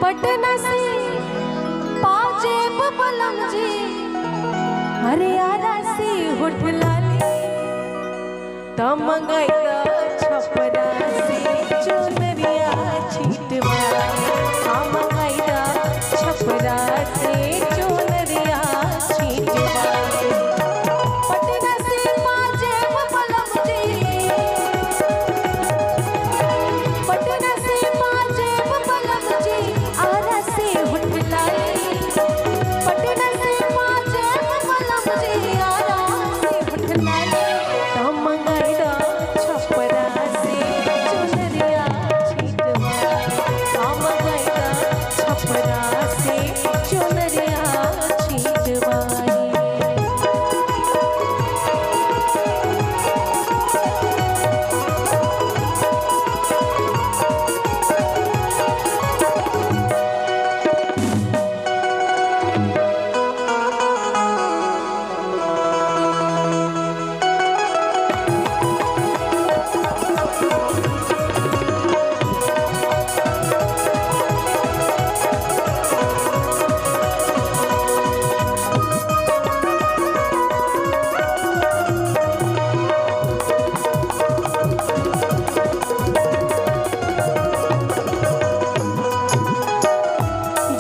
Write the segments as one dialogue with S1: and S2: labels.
S1: पटना से पाजेब बलम जी, अरे आरा से होठ लाली तमंगैया छपरा से चुनरिया छीटवा, तमंगैया छपरा से चुनरिया छीटवा। पटना से पाजेब बलम जी, पटना से पाजेब बलम जी, आरा से होठ लाली, पटना से पाजेब बलम जी, आरा से होठ लाली तमंगैया छपरा से चुनरिया छीटवा, तमंगैया छपरा से चुनरिया छीटवा।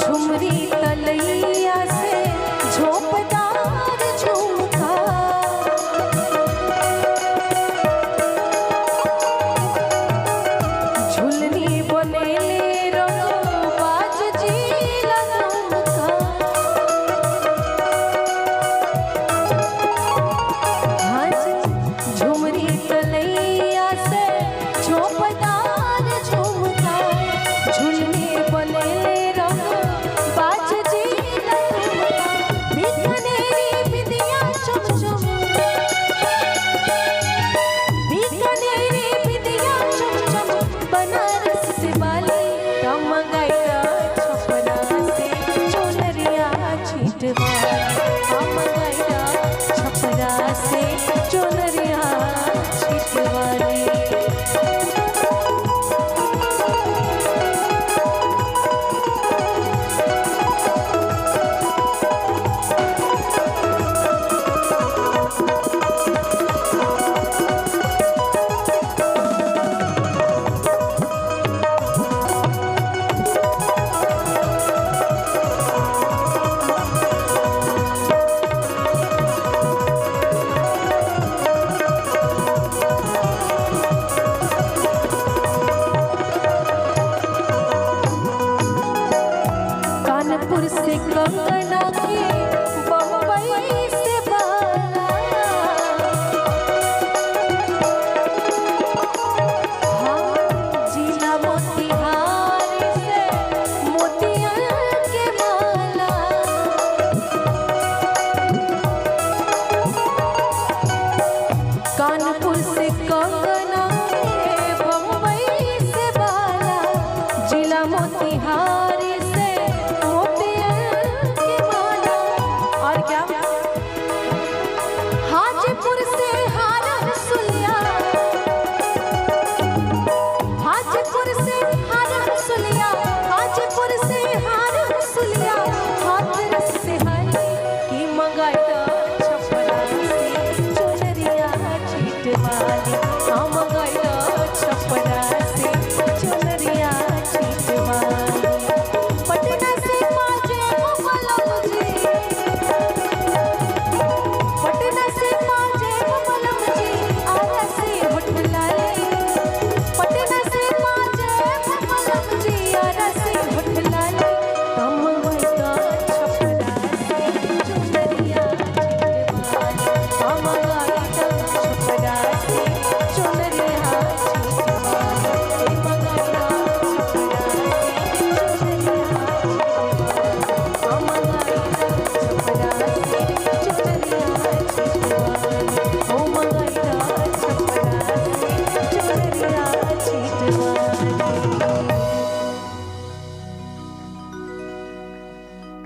S1: झुमरी तलैया से झोंपदार झुमका, झुलनी बनेले रंग बाज जीला झुमका। हाँ जी, झुमरी तलैया से झोंपदार झुमका, झुलनी बनेले रंग बाज जीला झुमका। बीकानेरी बिंदिया चमचम, बीकानेरी बिंदिया चमचम, बनारस से बाली तमंगैया छपरा से चुनरिया छीटवा, तमंगैया छपरा से चुनरिया छीटवाली। कानपुर से कंगना की, बम्बई से बाला, हाँ जिला मोतिहारी से मोतिया के माला। कानपुर से कंगना